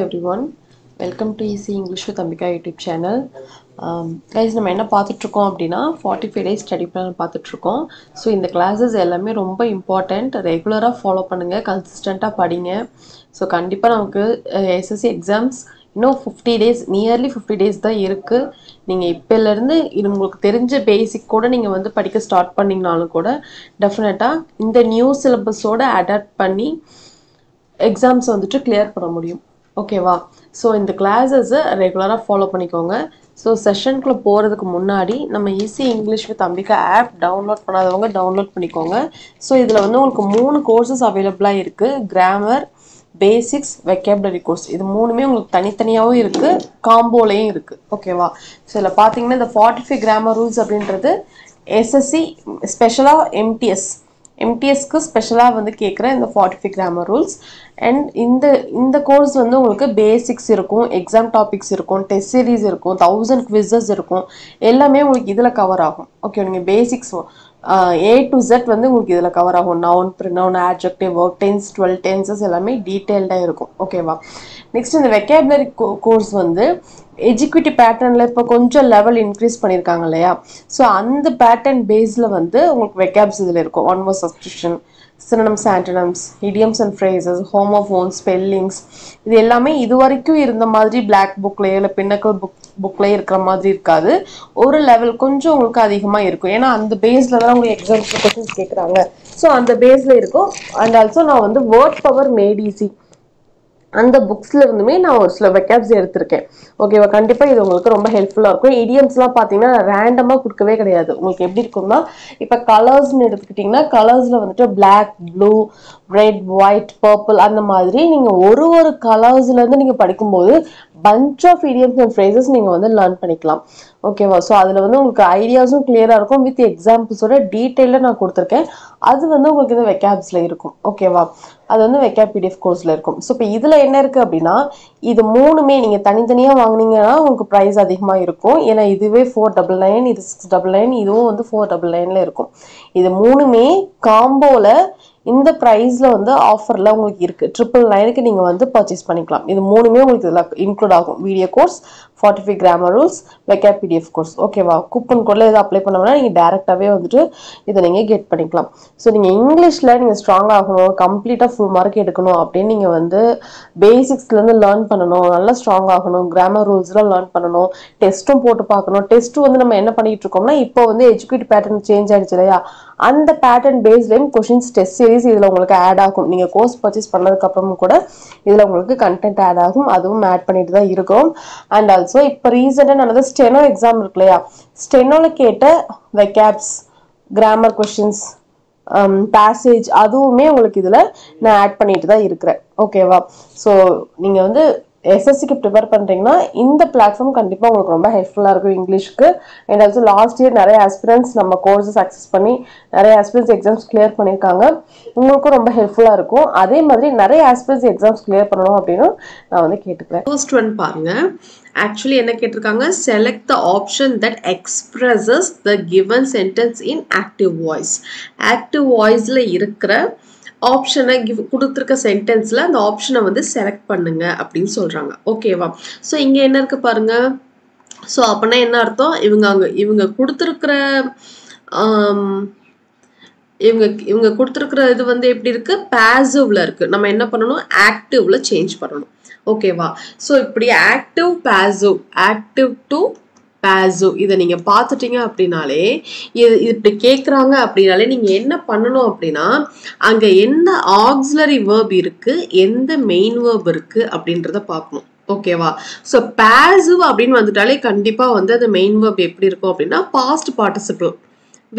everyone, welcome to Easy English with Ambika YouTube channel. Guys, நம்ம என்ன பார்த்துட்டு இருக்கோம் அப்படினா 45 days study plan பார்த்துட்டு இருக்கோம். So இந்த classes எல்லாமே ரொம்ப important, ரெகுலரா ஃபாலோ பண்ணுங்க, கன்சிஸ்டன்ட்டா படிங்க. So கண்டிப்பா நமக்கு SSC exams இன்னும் 50 days, nearly 50 days தான் இருக்கு. நீங்க இப்பல இருந்து இது உங்களுக்கு தெரிஞ்ச பேசிக் கூட நீங்க வந்து படிக்க ஸ்டார்ட் பண்ணீங்கனாலும் கூட டெஃபினட்டா இந்த நியூ சிலபஸோட அடாப்ட் பண்ணி எக்ஸாம்ஸ் வந்துட்டு கிளியர் பண்ண முடியும். ஓகேவா? ஸோ இந்த கிளாஸஸை ரெகுலராக ஃபாலோ பண்ணிக்கோங்க. ஸோ செஷனுக்குள்ளே போகிறதுக்கு முன்னாடி நம்ம easy English with Ambika app download பண்ணாதவங்க டவுன்லோட் பண்ணிக்கோங்க. ஸோ இதில் வந்து உங்களுக்கு 3 கோர்சஸ் அவைலபிளாக இருக்குது. Grammar, basics, vocabulary course. இது மூணுமே உங்களுக்கு தனித்தனியாகவும் இருக்குது, காம்போலையும் இருக்குது. ஓகேவா? ஸோ இதில் பார்த்தீங்கன்னா இந்த 45 கிராமர் ரூல்ஸ் அப்படின்றது எஸ்எஸ்சி ஸ்பெஷலாக எம்டிஎஸ்க்கு ஸ்பெஷலாக வந்து கேட்குற இந்த 45 கிராமர் ரூல்ஸ். அண்ட் இந்த கோர்ஸ் வந்து உங்களுக்கு பேசிக்ஸ் இருக்கும், எக்ஸாம் டாபிக்ஸ் இருக்கும், டெஸ்ட் சீரீஸ் இருக்கும், 1000 குவிசஸ் இருக்கும், எல்லாமே உங்களுக்கு இதில் கவர் ஆகும். ஓகே, நீங்கள் பேசிக்ஸ் A to Z வந்து உங்களுக்கு இதில் கவர் ஆகும். Noun, pronoun, adjective, verb tense, 12 tenses எல்லாமே டீட்டெயில்டாக இருக்கும். ஓகேவா? நெக்ஸ்ட் இந்த வெக்காபுலரி கோர்ஸ் வந்து எஜுகேட்டிவ் பேட்டர்னில் இப்போ கொஞ்சம் லெவல் இன்க்ரீஸ் பண்ணியிருக்காங்க இல்லையா? ஸோ அந்த பேட்டர்ன் பேஸில் வந்து உங்களுக்கு வெக்காப்ஸ் இதில் இருக்கும். One word substitution, synonyms, antonyms, idioms and phrases, homophones, spellings, இது எல்லாமே இது வரைக்கும் இருந்த மாதிரி பிளாக் புக்லேயே இல்லை பின்னக்கல் புக்லேயே இருக்கிற மாதிரி இருக்காது. ஒரு லெவல் கொஞ்சம் உங்களுக்கு அதிகமாக இருக்கும். ஏன்னா அந்த பேஸில் தான் உங்களுக்கு எக்ஸாம்ஸ் கொஸ்டின்ஸ் கேட்குறாங்க. ஸோ அந்த பேஸில் இருக்கும். அண்ட் ஆல்சோ நான் வந்து வேர்ட் பவர் மேட் ஈஸி அந்த புக்ஸில் இருந்துமே நான் ஒரு சில வெக்காப்ஸ் எடுத்திருக்கேன். ஓகேவா? கண்டிப்பாக இது உங்களுக்கு ரொம்ப ஹெல்ப்ஃபுல்லாக இருக்கும். இடியம்ஸ்லாம் பார்த்தீங்கன்னா ரேண்டமாக கொடுக்கவே கிடையாது. உங்களுக்கு எப்படி இருக்கும்னா, இப்போ கலர்ஸ்ன்னு எடுத்துக்கிட்டிங்கன்னா கலர்ஸில் வந்துட்டு black, blue, red, white, purple அந்த மாதிரி நீங்கள் ஒரு கலர்ஸ்லேருந்து நீங்கள் படிக்கும்போது bunch of idioms and phrases நீங்கள் வந்து லேர்ன் பண்ணிக்கலாம். ஓகேவா? ஸோ அதில் வந்து உங்களுக்கு ஐடியாஸும் கிளியராக இருக்கும், வித் எக்ஸாம்பிள்ஸோட டீட்டெயிலாக நான் கொடுத்துருக்கேன். அது வந்து உங்களுக்கு இந்த வெக்காப்ஸில் இருக்கும். ஓகேவா? அது வந்து வெக்காப் PDF கோர்ஸில் இருக்கும். ஸோ இப்போ இதில் என்ன இருக்குது அப்படின்னா, இது மூணுமே நீங்கள் தனித்தனியாக வாங்கினீங்கன்னா உங்களுக்கு ப்ரைஸ் அதிகமாக இருக்கும். ஏன்னா இதுவே 499, இது 699, இதுவும் வந்து 499 இருக்கும். இது மூணுமே காம்போவில் இந்த ப்ரைஸில் வந்து ஆஃபரில் உங்களுக்கு இருக்குது. 999க்கு நீங்கள் வந்து பர்ச்சேஸ் பண்ணிக்கலாம். இது மூணுமே உங்களுக்கு இதில் இன்க்ளூட் ஆகும். Video course, 45 grammar rules, vocab PDF course. ஓகேவா? கூப்பன் கோடில் இதை அப்ளை பண்ணோம்னா நீங்கள் டேரெக்டாகவே வந்துட்டு இதை நீங்கள் கெட் பண்ணிக்கலாம். ஸோ நீங்கள் இங்கிலீஷில் நீங்கள் ஸ்ட்ராங் ஆகணும், கம்ப்ளீட்டாக ஃபுல் மார்க் எடுக்கணும் அப்படின்னு நீங்கள் வந்து பேசிக்ஸ்லேருந்து லேர்ன் பண்ணணும், நல்லா ஸ்ட்ராங் ஆகணும், கிராமர் ரூல்ஸ்லாம் லேர்ன் பண்ணணும், டெஸ்ட்டும் போட்டு பார்க்கணும். டெஸ்ட்டு வந்து நம்ம என்ன பண்ணிகிட்டு இருக்கோம்னா, இப்போ வந்து எஜுகேட்டிவ் பேட்டர்ன் சேஞ்ச் ஆகிடுச்சு இல்லையா? அந்த பேட்டர்ன் பேஸ்லேயும் கொஷின்ஸ் டெஸ்ட் சீரிஸ் இதில் உங்களுக்கு ஆட் ஆகும். நீங்கள் கோர்ஸ் பர்ச்சேஸ் பண்ணதுக்கப்புறமும் கூட இதில் உங்களுக்கு கண்டென்ட் ஆட் ஆகும். அதுவும் ஆட் பண்ணிட்டு தான் இருக்கும். அண்ட் ஆல்சோ இப்போ ரீசெண்டாக நடந்த ஸ்டெனோ எக்ஸாம் இருக்கு இல்லையா? ஸ்டெனோவில் கேட்ட வெக்காப்ஸ், கிராமர் கொஷின்ஸ், பேசேஜ் அதுவுமே உங்களுக்கு இதில் நான் ஆட் பண்ணிட்டு தான் இருக்கிறேன். ஓகேவா? ஸோ நீங்கள் வந்து எஸ்எஸ்சிக்கு ப்ரிப்பேர் பண்ணுறீங்கன்னா இந்த பிளாட்ஃபார்ம் கண்டிப்பாக உங்களுக்கு ரொம்ப ஹெல்ப்ஃபுல்லாக இருக்கும் இங்கிலீஷ்க்கு. அண்ட் ஆல்சோ லாஸ்ட் இயர் நிறைய ஆஸ்பிரன்ஸ் நம்ம கோர்ஸஸ் அக்சஸ் பண்ணி நிறைய ஆஸ்பிரன்ஸ் எக்ஸாம்ஸ் கிளியர் பண்ணியிருக்காங்க. உங்களுக்கும் ரொம்ப ஹெல்ப்ஃபுல்லாக இருக்கும். அதே மாதிரி நிறைய ஆஸ்பிரன்ஸ் எக்ஸாம்ஸ் கிளியர் பண்ணணும் அப்படின்னு நான் வந்து கேட்டுக்கிறேன். ஃபர்ஸ்ட் ஒன் பாருங்க. ஆக்சுவலி என்ன கேட்டிருக்காங்க? Select the option that expresses the given sentence in active voice. Active வாய்ஸில் இருக்கிற ஆப்ஷனை கொடுத்துருக்க சென்டென்ஸில் அந்த ஆப்ஷனை வந்து செலக்ட் பண்ணுங்க அப்படின்னு சொல்கிறாங்க. ஓகேவா? ஸோ இங்கே என்ன இருக்கு பாருங்க. ஸோ அப்படின்னா என்ன அர்த்தம்? இவங்க கொடுத்துருக்குற இவங்க கொடுத்துருக்குற இது வந்து எப்படி இருக்கு? பாசிவ்ல இருக்கு. நம்ம என்ன பண்ணணும்? ஆக்டிவ்ல சேஞ்ச் பண்ணணும். ஓகேவா? ஸோ இப்படி ஆக்டிவ் டு பாசிவ் இதை நீங்க பார்த்துட்டீங்க அப்படின்னாலே, இது இப்படி கேட்குறாங்க அப்படின்னாலே நீங்க என்ன பண்ணணும் அப்படின்னா, அங்க எந்த ஆக்ஸிலரி வேர்ப் இருக்கு, எந்த மெயின் வேர்ப் இருக்கு அப்படின்றத பார்க்கணும். ஓகேவா? ஸோ பாசிவ் அப்படின்னு வந்துட்டாலே கண்டிப்பா வந்து அந்த மெயின் வேர்ப் எப்படி இருக்கும் அப்படின்னா பாஸ்ட் பார்ட்டிசிபிள்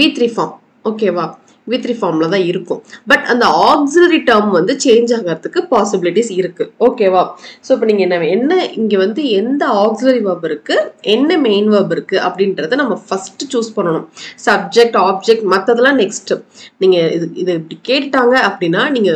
V3 ஃபார்ம். ஓகேவா? V3 ஃபார்ம்ல தான் இருக்கும். பட் அந்த ஆக்ஸிலரி டேர்ம் வந்து சேஞ்ச் ஆகிறதுக்கு பாசிபிலிட்டிஸ் இருக்கு. ஓகேவா? ஸோ இப்போ நீங்க என்ன இங்க வந்து எந்த ஆக்ஸிலரி வேர்ப் இருக்கு, என்ன மெயின் வேர்ப் இருக்கு அப்படின்றத நம்ம ஃபர்ஸ்ட் சூஸ் பண்ணணும். சப்ஜெக்ட், ஆப்ஜெக்ட் மற்றதெல்லாம் நெக்ஸ்ட். நீங்க இது இப்படி கேட்டாங்க அப்படின்னா நீங்க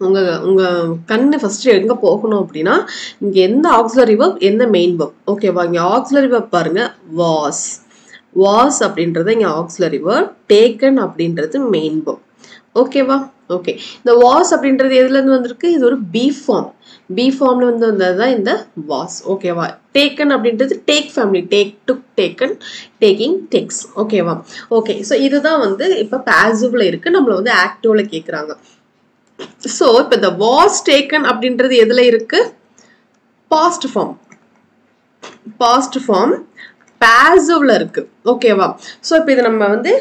உங்க கண்ணு ஃபர்ஸ்ட் எங்க போகணும் அப்படின்னா, இங்க எந்த ஆக்ஸிலரி வேர்ப், எந்த மெயின் வேர்ப். ஓகேவா? இங்க ஆக்ஸிலரி வேர்ப் பாருங்க. வாஸ் அப்படின்றது இங்க ஆக்ஸிலரி வேர்ப், டேக்கன் அப்படின்றது மெயின் வேர்ப். ஓகேவா? ஓகே இந்த was அப்படின்றது எதுல இருந்து வந்திருக்கு இது ஒரு be form be formல வந்து வந்ததுதான் இந்த was ஓகேவா taken அப்படின்றது take family take took taken taking takes ஓகேவா ஓகே சோ இதுதான் வந்து இப்ப passiveல இருக்கு நம்மள வந்து activeல கேக்குறாங்க சோ இப்ப the was taken அப்படின்றது எதுல இருக்கு past form passiveல இருக்கு ஓகேவா சோ இப்போ இத நம்ம வந்து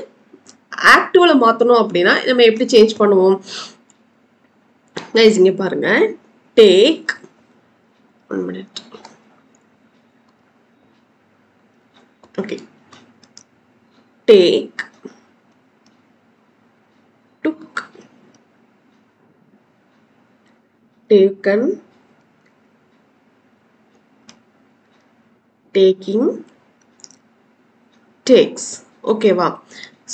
ஆக்டிவ்ல மாத்தணும் அப்படினா நம்ம எப்படி சேஞ்ச் பண்ணுவோம் गाइस இங்க பாருங்க take 1 minute okay take took taken taking takes ஓகேவா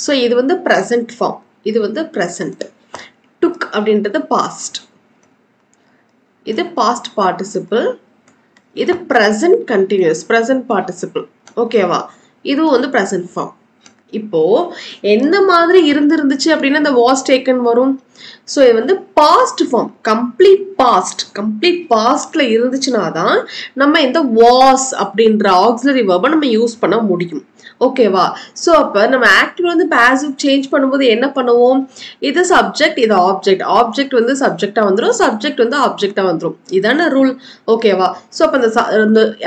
சோ இது வந்து present form இது வந்து present took அப்படின்றது past இது past participle இது present continuous present participle ஓகேவா இது வந்து present form இப்போ என்ன மாதிரி இருந்துச்சு அப்படினா அந்த was taken வரும் சோ இது வந்து past form complete pastல இருந்துச்சுனா தான் நம்ம இந்த was அப்படிங்கற auxiliary verb நம்ம யூஸ் பண்ண முடியும் ஓகேவா சோ அப்ப நம்ம ஆக்டிவ் வந்து பாசிவ் சேஞ்ச் பண்ணும்போது என்ன பண்ணுவோம் இது சப்ஜெக்ட் இது ஆப்ஜெக்ட் வந்து சப்ஜெக்ட்டா வந்துரும் சப்ஜெக்ட் வந்து ஆப்ஜெக்ட்டா வந்துரும் இதான ரூல் ஓகேவா சோ அப்ப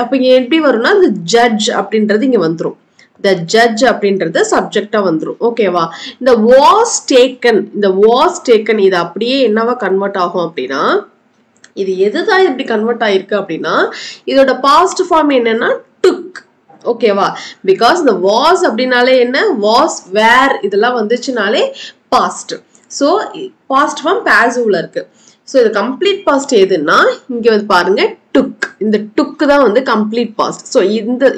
அப்ப இங்க எப்படி வரும்னா the judge அப்படின்றது இங்க வந்துரும் the judge அப்படின்றது சப்ஜெக்ட்டா வந்துரும் ஓகேவா இந்த was taken இது அப்படியே என்னவா கன்வர்ட் ஆகும் அப்படினா இது எதுதான் இப்படி கன்வர்ட் ஆயிருக்கு அப்படினா இதோட past form என்னன்னா took ஓகேவா because the was அப்படினாலே என்ன was were இதெல்லாம் வந்துச்சுனாலே past so past form passiveல இருக்கு so இது complete past எதுன்னா இங்க வந்து பாருங்க took இந்த took தான் வந்து complete past so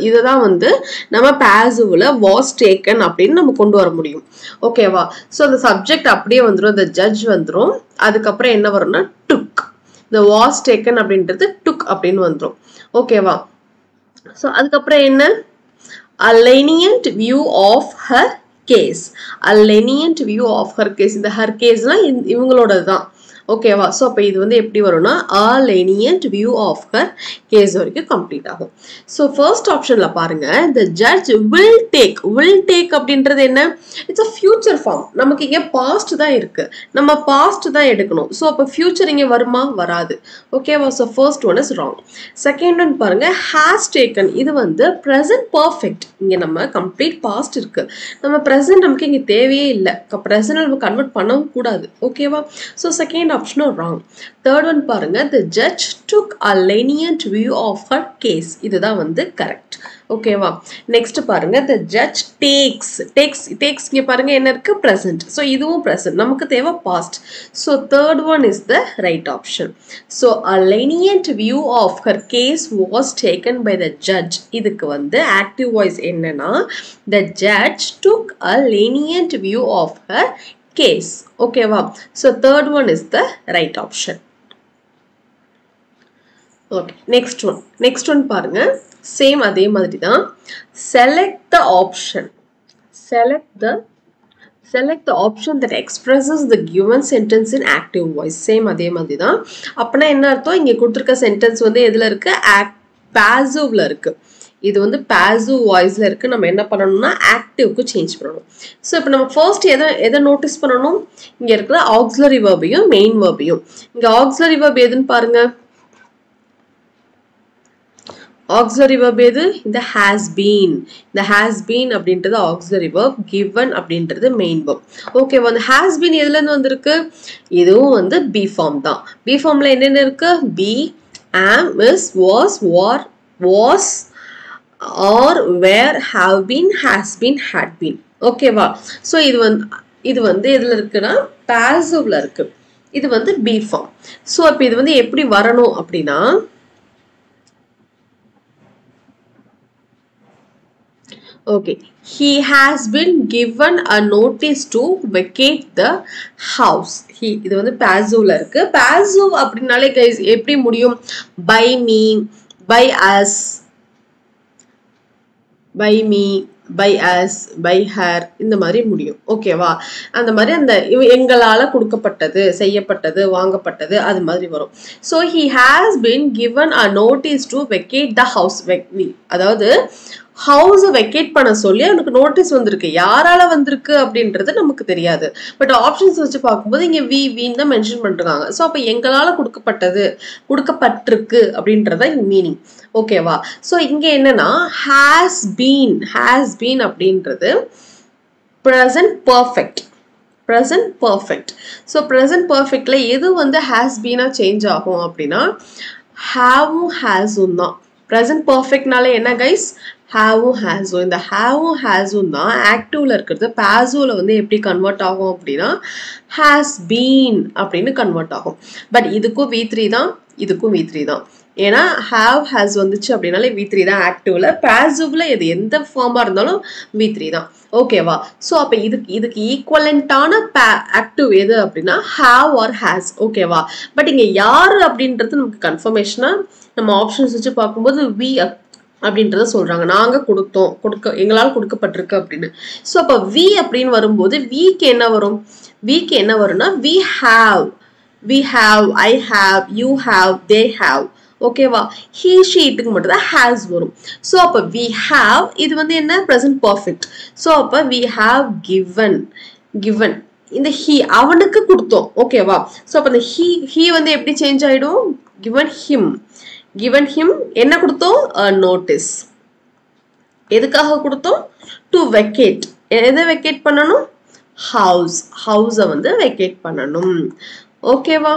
இததான் வந்து நம்ம passiveல was taken அப்படினு நம்ம கொண்டு வர முடியும் ஓகேவா so the subject அப்படியே வந்துரும் the judge வந்துரும் அதுக்கு அப்புறம் என்ன வரும்னா took the was taken அப்படின்றது took அப்படினு வந்துரும் ஓகேவா so அதுக்கு அப்புறம் என்ன a lenient view of her case a lenient view of her case இந்த her caseனா இவங்களோடது தான் ஓகேவா சோ அப்ப இது வந்து எப்படி வரும்னா a lenient view of her case வரைக்கும் கம்ப்ளீட் ஆகும் சோ ஃபர்ஸ்ட் ஆப்ஷன்ல பாருங்க the judge will take அப்படின்றது என்ன இட்ஸ் a future form நமக்கு இங்க past தான் இருக்கு நம்ம past தான் எடுக்கணும் சோ அப்ப future இங்க வருமா வராது ஓகேவா so first one is wrong second one பாருங்க has taken இது வந்து present perfect இங்க நம்ம complete past இருக்கு நம்ம present நமக்கு இங்க தேவையே இல்ல present நம்ம கன்வர்ட் பண்ணவும் கூடாது ஓகேவா so second option wrong third one பாருங்க the judge took a lenient view of her case இதுதான் வந்து correct ஓகேவா next பாருங்க the judge takes இங்க பாருங்க என்ன இருக்கு present so இதுவும் present நமக்கு தேவை past so third one is the right option so a lenient view of her case was taken by the judge இதுக்கு வந்து active voice என்னன்னா the judge took a lenient view of her case okay wow so third one is the right option okay next one பாருங்க same அதே மாதிரி தான் select the option that expresses the given sentence in active voice same அதே மாதிரி தான் அப்பனா என்ன அர்த்தம் இங்க கொடுத்திருக்க சென்டென்ஸ் வந்து எதுல இருக்கு passiveல இருக்கு இது வந்து passive voiceல இருக்கு நம்ம என்ன பண்ணனும்னா activeக்கு சேஞ்ச் பண்ணனும் சோ இப்போ நம்ம ஃபர்ஸ்ட் எதை நோட்டீஸ் பண்ணனும் இங்க இருக்கிற auxiliary verbையும் main verbையும் இங்க auxiliary verb எதுன்னு பாருங்க auxiliary verb எது இந்த has been அப்படின்றது auxiliary verb given அப்படின்றது main verb ஓகே வந்து has been எதுல இருந்து வந்திருக்கு இதுவும் வந்து be form தான் be formல என்னென்ன இருக்கு be am is was were was or where have been has been had been ஓகேவா சோ இது வந்து எதுல இருக்குன்னா passiveல இருக்கு இது வந்து be form சோ அப்ப இது வந்து எப்படி வரணும் அப்படினா okay he has been given a notice to vacate the house இது வந்து passiveல இருக்கு passive அப்படினாலே guys எப்படி முடியும் by me by us by me by us, by her இந்த மாதிரி முடியும். ஓகேவா? அந்த மாதிரி அந்த எங்களால கொடுக்கப்பட்டது, செய்யப்பட்டது, வாங்கப்பட்டது அது மாதிரி வரும். So he has been given a notice to vacate the house. அதாவது ஹவுஸை வெக்கேட் பண்ண சொல்லி அவனுக்கு நோட்டீஸ் வந்திருக்கு. யாரால வந்திருக்கு அப்படின்றது நமக்கு தெரியாது. பட் ஆப்ஷன்ஸ் வச்சு பார்க்கும்போது இங்கே வின்னு தான் மென்ஷன் பண்ணிருக்காங்க. ஸோ அப்போ எங்களால் கொடுக்கப்பட்டது, கொடுக்கப்பட்டிருக்கு அப்படின்றத மீனிங். ஓகேவா? ஸோ இங்கே என்னன்னா ஹேஸ் பீன் அப்படின்றது present perfect. Present perfect. So present பர்ஃபெக்ட்ல எது வந்து ஹேஸ் பீனா சேஞ்ச் ஆகும் அப்படின்னா ஹேவும் ஹேஸும் தான். ப்ரெசன்ட் பர்ஃபெக்ட்னால என்ன கைஸ்? ஹேவும் ஹேஸும். இந்த ஹேவும் ஹேஸும் தான் ஆக்டிவ்ல இருக்கிறது. பாசிவ்ல வந்து எப்படி கன்வெர்ட் ஆகும் அப்படின்னா ஹேஸ் பீன் அப்படின்னு கன்வெர்ட் ஆகும். பட் இதுக்கும் V3 தான், இதுக்கும் V3 தான். ஏன்னா ஹேவ் ஹேஸ் வந்துச்சு அப்படின்னாலே V3 தான் ஆக்டிவ்ல. பாசிவ்ல இது எந்த ஃபார்மா இருந்தாலும் V3 தான். ஓகேவா? ஸோ அப்போ இதுக்கு ஈக்குவலண்டான ஆக்டிவ் எது அப்படின்னா ஹேவ் ஆர் ஹேஸ். ஓகேவா? பட் இங்கே யாரு அப்படின்றது நமக்கு கன்ஃபர்மேஷனா நம்ம ஆப்ஷன்ஸ் வச்சு பார்க்கும்போது வி அப்படின்றத சொல்றாங்க. நாங்க எங்களால் கொடுக்கப்பட்டிருக்கு அப்படின்னு. ஸோ அப்போ வி அப்படின்னு வரும்போது விக்கு என்ன வரும்? விக்கு என்ன வரும்னா we have, I have, you have, they have. ஓகேவா? he sheட்டுக்கு மட்டும் தான் ஹேஸ் வரும். ஸோ அப்போ we have இது வந்து என்ன? Present perfect. ஸோ அப்போ we have given இந்த he அவனுக்கு கொடுத்தோம். ஓகேவா? ஸோ அப்போ இந்த he வந்து எப்படி சேஞ்ச் ஆயிடும்? given him என்ன கொடுத்தோம்? நோட்டீஸ். எதுக்காக கொடுத்தோம்? To vacate. எதை வெக்கேட் பண்ணணும்? ஹவுஸை வந்து வெக்கேட் பண்ணணும். ஓகேவா?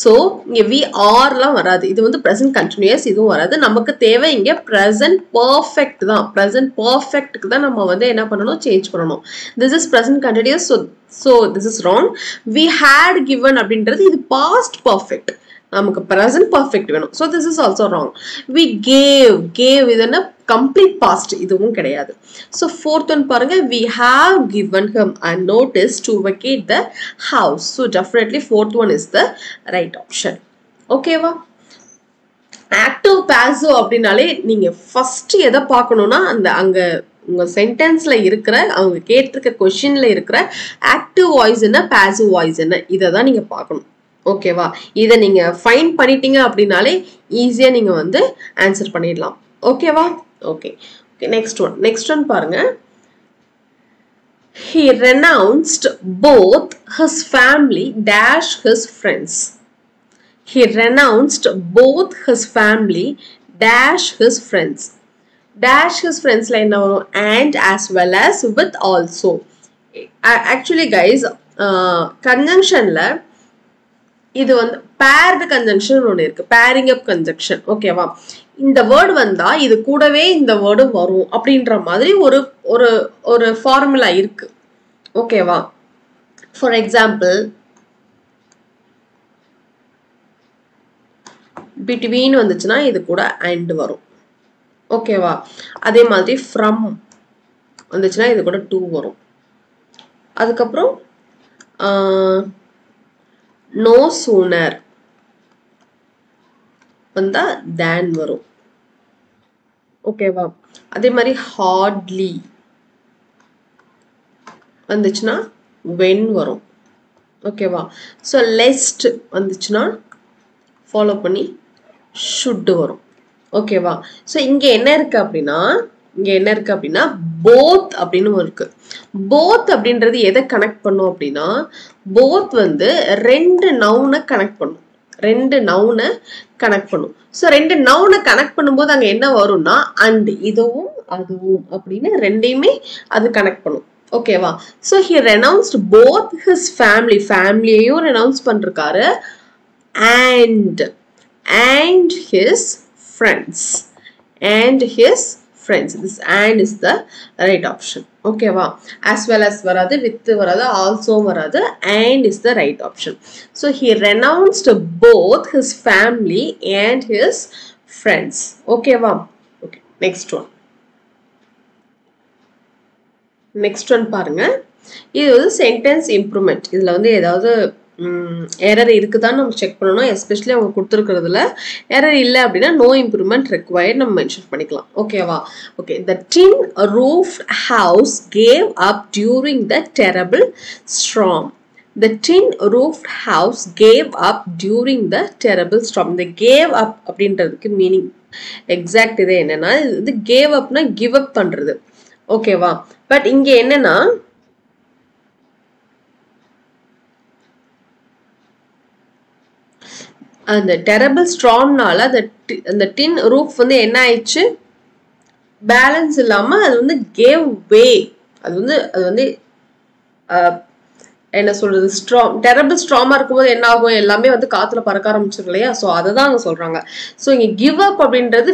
ஸோ இங்கே வி ஆர்லாம் வராது. இது வந்து ப்ரெசன்ட் கண்டினியூஸ், இதுவும் வராது. நமக்கு தேவை இங்கே ப்ரெசன்ட் பர்ஃபெக்ட் தான். ப்ரெசன்ட் பர்ஃபெக்ட்டுக்கு தான் நம்ம வந்து என்ன பண்ணணும்? சேஞ்ச் பண்ணணும். This is present continuous. So this is wrong. We had given அப்படின்றது இது பாஸ்ட் பர்ஃபெக்ட். நமக்கு ப்ரெசன்ட் பர்ஃபெக்ட் வேணும். So this is also wrong. We gave இது என்ன? Complete past. இதுவும் கிடையாது. ஸோ ஃபோர்த் ஒன் பாருங்க. we have given him a notice to vacate the house. So definitely fourth one is the right option. ஓகேவா? Active passive அப்படின்னாலே நீங்க first எதை பார்க்கணும்னா அங்க உங்க சென்டென்ஸ்ல இருக்கிற அவங்க கேட்டிருக்க கொஸ்டின்ல இருக்கிற ஆக்டிவ் வாய்ஸ் என்ன, பாசிவ் வாய்ஸ் என்ன, இதை தான் நீங்க பார்க்கணும். ஓகேவா? இதை நீங்க ஃபைண்ட் பண்ணிட்டீங்க அப்படின்னாலே ஈஸியா நீங்க வந்து ஆன்சர் பண்ணிடலாம். ஓகேவா? ஓகே. நெக்ஸ்ட் ஒன் பாருங்க. He renounced both his family dash his friends. He renounced both his family dash his friends. Dash his friends ல என்ன வரும்? And as well as with also. Actually guys, conjunctionல இது வந்து bird conjunction ஒன்று இருக்கு. Bearing அப் conjunction. ஓகேவா? இந்த word வந்தா இது கூடவே இந்த வேர்டு வரும் அப்படின்ற மாதிரி ஒரு ஒரு ஒரு ஃபார்முலா இருக்கு. ஓகேவா? ஃபார் எக்ஸாம்பிள் பிட்வீன் வந்துச்சுன்னா இது கூட அண்ட் வரும். ஓகேவா? அதே மாதிரி ஃப்ரம் வந்துச்சுன்னா இது கூட டு வரும். அதுக்கப்புறம் நோ சூனர் வந்தா தேன் வரும். ஓகேவா? அதே மாதிரி ஹார்ட்லி வந்துச்சுன்னா வென் வரும். ஓகேவா? ஸோ லெஸ்ட் வந்துச்சுன்னா ஃபாலோ பண்ணி ஷுட் வரும். ஓகேவா? ஸோ இங்கே என்ன இருக்கு அப்படின்னா போத் அப்படின்னு இருக்கு. போத் அப்படின்றது எதை கனெக்ட் பண்ணும் அப்படின்னா போத் வந்து ரெண்டு நவுனை கனெக்ட் பண்ணும். ஸோ ரெண்டு நவுனை கனெக்ட் பண்ணும்போது அங்கே என்ன வரும்னா அண்ட் இதுவும் அதுவும் அப்படின்னு ரெண்டையுமே அது கனெக்ட் பண்ணும். ஓகேவா? So he renounced both his ஃபேமிலியையும் ரெனவுன்ஸ் பண்ணிருக்காரு and his friends. This and is the right option. Okay va? As well as varadu, with varadu, also varadu, and is the right option. So he renounced both his family and his friends. Okay va? Okay. Next one பாருங்க. இது வந்து sentence improvement. இதுல வந்து ஏதாவது error இருக்குதான்னு நம்ம check பண்ணணும். Especially அவங்க கொடுத்துருக்கிறதுல எரர் இல்லை அப்படின்னா நோ இம்ப்ரூவ்மெண்ட் ரெக்வயர்ட் நம்ம மென்ஷன் பண்ணிக்கலாம். ஓகேவா? Okay. The tin roofed house gave up during the terrible storm. The tin roofed house gave up during the terrible storm. The gave up அப்படின்றதுக்கு meaning exact இது என்னன்னா, இது gave upனா give up பண்றது. ஓகேவா? But இங்க என்னன்னா அந்த டெரபிள் ஸ்ட்ராம்னால அந்த டின் ரூஃப் வந்து என்ன ஆயிடுச்சு, பேலன்ஸ் இல்லாம அது வந்து கேவ் வே. அது வந்து என்ன சொல்றது, டெரபிள் ஸ்ட்ராமா இருக்கும்போது என்ன ஆகும், எல்லாமே வந்து காத்துல பறக்க ஆரம்பிச்சிடும் இல்லையா? ஸோ அதை தான் அவங்க சொல்றாங்க. ஸோ இங்க கிவ் அப் அப்படின்றது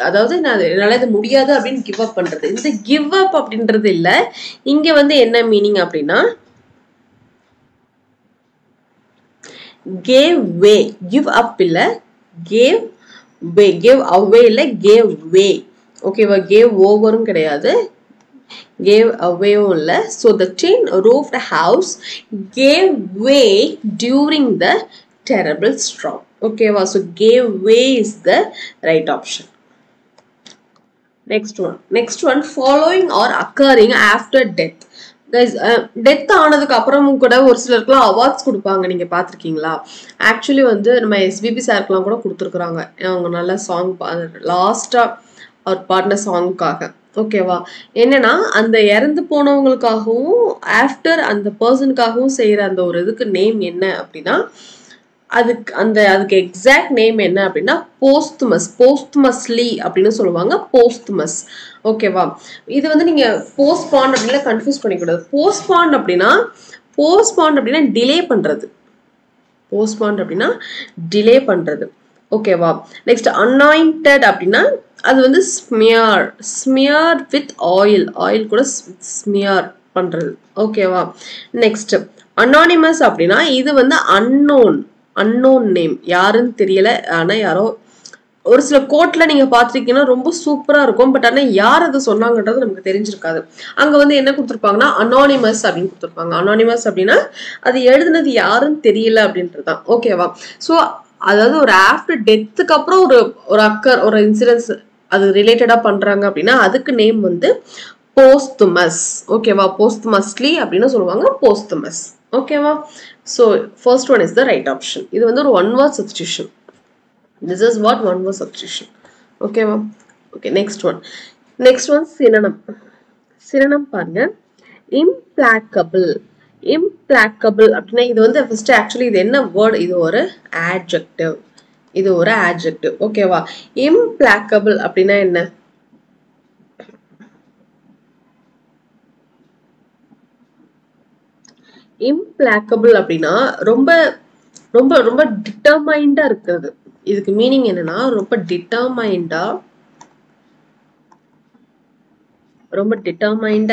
அதாவது என்னால இது முடியாது அப்படின்னு கிவ் அப் பண்றது. இந்த கிவ் அப் அப்படின்றது இல்லை. இங்க வந்து என்ன மீனிங் அப்படின்னா gave way. give up இல்ல, gave way. give away இல்ல, gave way. ஓகேவா? gave overும் கிடையாது, gave awayும் இல்ல. so the tin roofed house gave way during the terrible storm. ஓகேவா? so gave way is the right option. next one following or occurring after death. Death ஆனதுக்கு அப்புறமும் கூட ஒரு சிலருக்குலாம் awards கொடுப்பாங்க. நீங்க பாத்திருக்கீங்களா? ஆக்சுவலி வந்து நம்ம எஸ்பிபி சாருக்குலாம் கூட கொடுத்துருக்குறாங்க. அவங்க நல்ல சாங் லாஸ்டா அவர் பாடின சாங்குக்காக. ஓகேவா? என்னன்னா அந்த இறந்து போனவங்களுக்காகவும் ஆஃப்டர் அந்த பர்சனுக்காகவும் செய்யற அந்த ஒரு இதுக்கு நேம் என்ன அப்படின்னா, அதுக்கு எக்ஸாக்ட் நேம் என்ன அப்படின்னா போஸ்ட்மஸ்லி அப்படின்னு சொல்லுவாங்க. போஸ்ட்மஸ். ஓகேவா? இது வந்து நீங்க போஸ்ட்பாண்ட் அப்படின்னா கன்ஃபியூஸ் பண்ணிக்கூடாது. போஸ்ட்பாண்ட் அப்படின்னா டிலே பண்றது. போஸ்ட்பாண்ட் அப்படின்னா டிலே பண்றது. ஓகேவா? நெக்ஸ்ட் அனாயிண்டட் அப்படின்னா அது வந்து ஸ்மியர் வித் ஆயில் கூட ஸ்மியர் பண்றது. ஓகேவா? நெக்ஸ்ட் அனானிமஸ் அப்படின்னா இது வந்து அன்னோன் நேம், யாருன்னு தெரியல, ஆனா யாரோ ஒரு சில கோட்ல நீங்க பாத்திருக்கீங்கன்னா ரொம்ப சூப்பரா இருக்கும். பட் ஆனா யார் அது சொன்னாங்கன்றது நமக்கு தெரிஞ்சிருக்காது. அங்க வந்து என்ன கொடுத்துருப்பாங்கன்னா அனானிமஸ் அப்படின்னு கொடுத்துருப்பாங்க. அனானிமஸ் அப்படின்னா அது எழுதுனது யாருன்னு தெரியல அப்படின்றதுதான். ஓகேவா? ஸோ அதாவது ஒரு ஆஃப்டர் டெத்துக்கு அப்புறம் ஒரு இன்சிடென்ஸ் அது ரிலேட்டடா பண்றாங்க அப்படின்னா அதுக்கு நேம் வந்து போஸ்துமஸ். ஓகேவா? போஸ்துமஸ்லி அப்படின்னு சொல்லுவாங்க. போஸ்துமஸ். ஓகேவா? So first one is the right option. இது வந்து ஒரு one word substitution. This is what one word substitution. Okay ma'am. Okay, next one synonym பாருங்க. implacable அப்படின்னா இது வந்து first actually இது என்ன word, இது ஒரு adjective. ஓகேவா? implacable அப்படின்னா என்ன? implacable அப்படின்னா ரொம்ப ரொம்ப ரொம்ப டிட்டர்மைண்டா இருக்கிறது. இதுக்கு மீனிங் என்னன்னா ரொம்ப டிட்டர்மைண்டா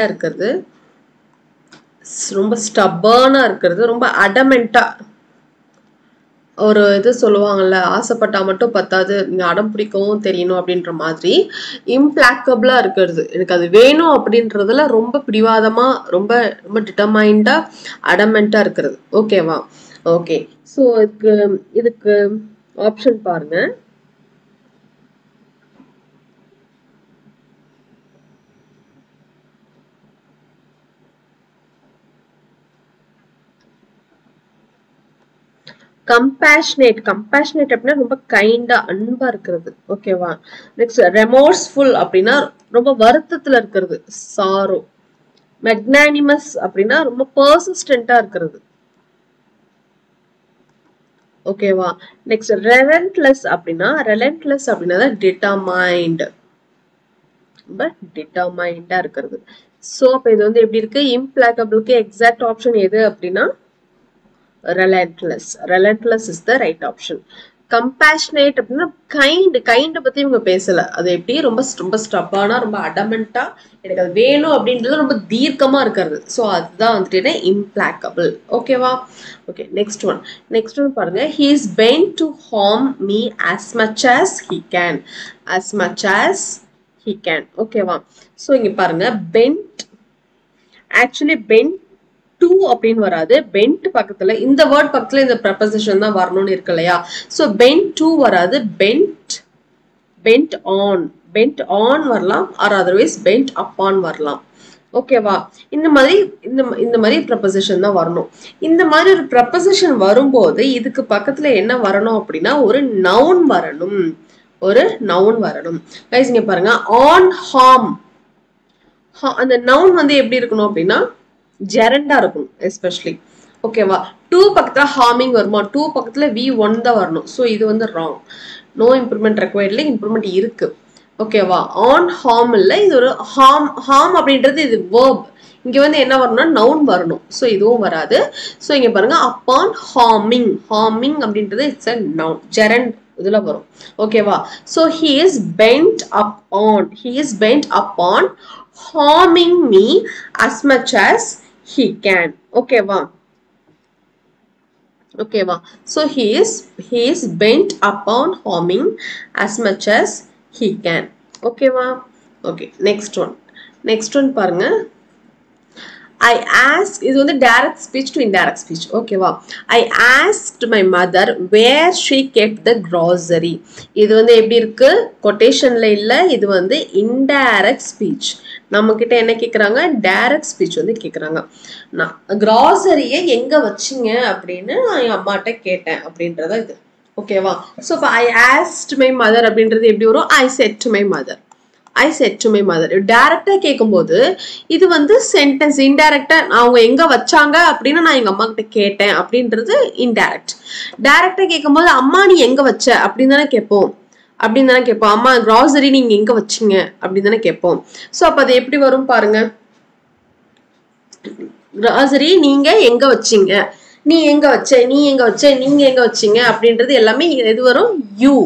இருக்கிறது, ரொம்ப ஸ்டபர்னா இருக்கிறது, ரொம்ப அடமெண்டா. ஒரு இது சொல்லுவாங்கல்ல, ஆசைப்பட்டா மட்டும் பத்தாது, நீங்க அடம் பிடிக்கவும் தெரியணும் அப்படின்ற மாதிரி இம்ப்ளாக்கபிளா இருக்கிறது. எனக்கு அது வேணும் அப்படின்றதுல ரொம்ப பிடிவாதமா, ரொம்ப ரொம்ப டிட்டர்மைண்டா அடமெண்டா இருக்கிறது. ஓகேவா? ஓகே. ஸோ இதுக்கு ஆப்ஷன் பாருங்க. கம்பேஷனேட் அப்படின்னா ரொம்ப கைண்டா அன்பா இருக்கிறது. ஓகேவா? நெக்ஸ்ட் ரெமோர்ஸ்ஃபுல் அப்படின்னா ரொம்ப வருத்தத்துல இருக்கிறது, சாரோ. மெக்னானிமஸ் அப்படின்னா ரொம்ப பர்சிஸ்டன்டா இருக்கிறது. ஓகேவா? நெக்ஸ்ட் ரெலன்ட்லெஸ் அப்படின்னா டிட்டர்மைண்ட், டிட்டர்மைண்டா இருக்கிறது. சோ அப்ப இது வந்து எப்படி இருக்கு? இம்ப்ளாக்கபிளுக்கு எக்ஸாக்ட் ஆப்ஷன் எது அப்படின்னா relentless is the right option. compassionate அப்படின்னா கைண்ட் பத்தி இவங்க பேசல. அது எப்படி ரொம்ப ரொம்ப ஸ்டப்பானா, ரொம்ப அடமெண்டா, எனக்கு அது வேணும் அப்படின்றது ரொம்ப தீர்க்கமா இருக்கிறது. ஸோ அதுதான் வந்துட்டு implacable. ஓகேவா? ஓகே. நெக்ஸ்ட் ஒன் பாருங்க. he is bent to harm me as much as he can. ஓகேவா? ஸோ இங்க பாருங்க, bent, actually bent to அப்படின்னு வராது. bent பக்கத்துல இந்த வேர்ட் பக்கத்துல இந்த preposition தான் வரணும்னு இருக்கு இல்லையா? so bent to வராது. bent on வரலாம் or otherwise bent upon வரலாம். ஓகேவா? இந்த மாதிரி preposition தான் வரணும். இந்த மாதிரி ஒரு preposition வரும்போது இதுக்கு பக்கத்துல என்ன வரணும் அப்படின்னா ஒரு noun வரணும். guys இங்க பாருங்க on harm. அந்த noun வந்து எப்படி இருக்கணும் அப்படின்னா gerund இருக்கணும் especially. ஓகேவா? to பக்கத்துல harming வருமா? to பக்கத்துல v1 தான் வரணும். so இது வந்து wrong. no improvement required இல்ல, improvement இருக்கு. ஓகேவா? on harm இல்ல, இது ஒரு harm அப்படின்றது இது verb. இங்க வந்து என்ன வரணும்னா noun வரணும். so இதுவும் வராது. so இங்க பாருங்க upon harming அப்படின்றது it's a noun. gerund இதுல வரும். ஓகேவா? so he is bent upon harming me as much as he can. ஓகேவா? so he is bent upon harming as much as he can. ஓகேவா? next one பாருங்க. I asked, இது வந்து direct speech to indirect speech. ஓகேவா? I asked my mother where she kept the grocery. இது வந்து எப்படி இருக்கு? quotationல இல்ல, இது வந்து indirect speech. நம்ம கிட்ட என்ன கேக்குறாங்க? direct speech வந்து கேக்குறாங்க. நான் grocery-யை எங்க வச்சீங்க அப்படின்னு நான் என் அம்மாட்ட கேட்டேன் அப்படின்றத இது. ஓகேவா? so I asked my mother அப்படின்றது எப்படி வரும்? I said to my mother. டைரக்டா கேட்கும்போது இது வந்து சென்டென்ஸ். இன்டைரக்டா அவங்க எங்க வச்சாங்க அப்படின்னு நான் எங்க அம்மா கிட்ட கேட்டேன் அப்படின்றது இன்டைரக்ட். டைரக்டா கேட்கும்போது அம்மா நீ எங்க வச்ச அப்படின்னு தானே கேட்போம். அம்மா கிராசரி நீங்க எங்க வச்சீங்க அப்படின்னு தானே கேட்போம். சோ அப்ப அது எப்படி வரும் பாருங்க. கிராசரி நீங்க எங்க வச்சீங்க, நீ எங்க வச்ச, நீங்க எங்க வச்சீங்க அப்படின்றது எல்லாமே எது வரும்? யூ.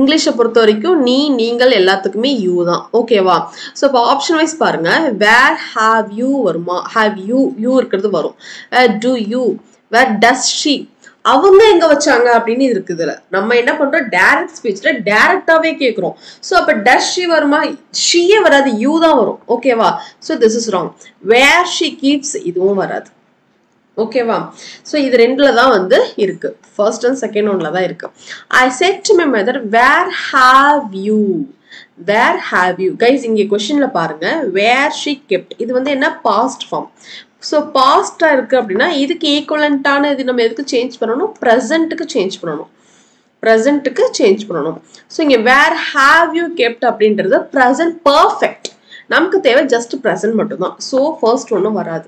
இங்கிலீஷை பொறுத்த வரைக்கும் நீங்கள் எல்லாத்துக்குமே யூ தான். ஓகேவா? ஸோ இப்போ ஆப்ஷன் வைஸ் பாருங்க. வேர் ஹாவ் யூ வருமா? ஹாவ் யூ இருக்கிறது வரும். Do you, where does she, அவங்க எங்க வச்சாங்க அப்படின்னு இருக்குதுல. நம்ம என்ன பண்றோம்? டைரக்ட் ஸ்பீச்ல டைரக்டாவே கேட்கிறோம். ஸோ அப்ப டஸ் ஷி வருமா? ஷியே வராது, யூ தான் வரும். ஓகேவா? So this is wrong. Where she keeps இதுவும் வராது. ஓகேவா? ஸோ இது ரெண்டுல தான் வந்து இருக்கு. ஃபர்ஸ்ட் அண்ட் செகண்ட் ஒன்ல தான் இருக்கு. I said to my mother where have you guys இங்க क्वेश्चनல பாருங்க. where she kept இது வந்து என்ன? past form. ஸோ பாஸ்டா இருக்கு அப்படின்னா இதுக்கு ஈக்குவலண்டான இது நம்ம எதுக்கு சேஞ்ச் பண்ணணும்? ப்ரெசென்ட்டுக்கு சேஞ்ச் பண்ணணும். ஸோ இங்க where have you kept அப்படின்றது ப்ரெசென்ட் பர்ஃபெக்ட். நமக்கு தேவை ஜஸ்ட் ப்ரெசென்ட் மட்டும்தான். ஸோ ஃபர்ஸ்ட் ஒன்றும் வராது.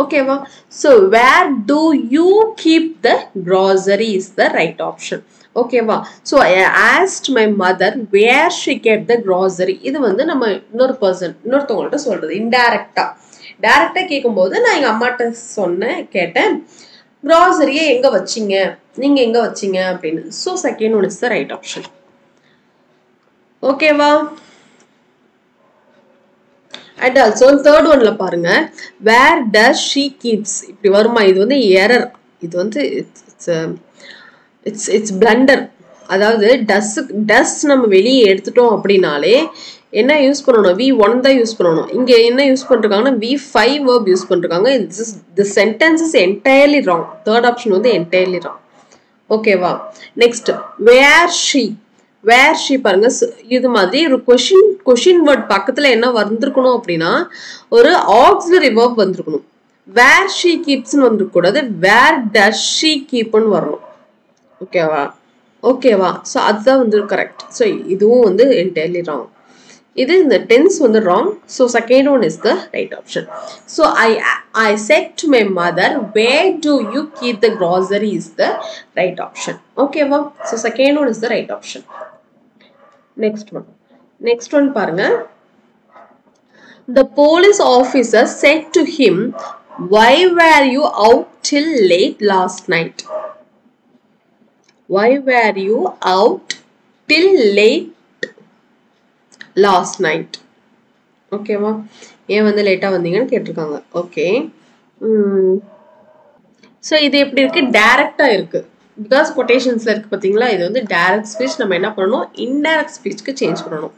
ஓகேவா? so where do you keep the grocery is the right option. ஓகேவா? so I asked my mother where she kept the grocery. இது வந்து நம்ம இன்னொருத்தவங்கள்ட்ட சொல்றது இன்டைரக்டா. டைரக்டா கேட்கும்போது நான் எங்க அம்மாட்ட கேட்டேன் grocery-யை எங்க வச்சீங்க, நீங்க எங்க வச்சீங்க அப்படின்னு. so second one is the right option. ஓகேவா? and also third one ல பாருங்க. where does she keeps இப்படி வருமா? இது வந்து எரர். இது வந்து it's blunder. அதாவது does நம்ம வெளியே எடுத்துட்டோம் அப்படினாலே என்ன யூஸ் பண்ணணும்? v1 தான் யூஸ் பண்ணணும். இங்க என்ன யூஸ் பண்றாங்கன்னா v5 verb யூஸ் பண்றாங்க. the sentence is entirely wrong. third option வந்து entirely wrong. ஓகேவா? next where she பாருங்க. இது மாதிரி ஒரு கொஷின் வேர்ட் பக்கத்துல என்ன வந்திருக்கணும் அப்படின்னா ஒரு ஆக்ஸிலரி verb வந்திருக்கணும். where she keeps னு வந்திருக்க கூடாது. where does she keep னு வரணும். ஓகேவா? ஸோ அதுதான் வந்து கரெக்ட். ஸோ இதுவும் வந்து entirely wrong. இது இந்த டென்ஸ் வந்து wrong. So second one is the right option. So I said to my mother where do you keep the grocery is the right option. ஓகேவா? So second one is the right option. Next one பாருங்க. The police officer said to him, why were you out till late last night? Why were you out till late last night? ஓகேவா? ஏன் வந்து லேட்டா வந்தீங்கன்னு கேட்டிருக்காங்க. Okay. So இது எப்படி இருக்கு? டைரக்டா இருக்கு. பிகாஸ் கொட்டேஷன்ஸ்ல இருக்கு பாத்தீங்களா? இது வந்து டைரக்ட் ஸ்பீச். நம்ம என்ன பண்ணணும்? இன்டைரக்ட் ஸ்பீச்சுக்கு சேஞ்ச் பண்ணணும்.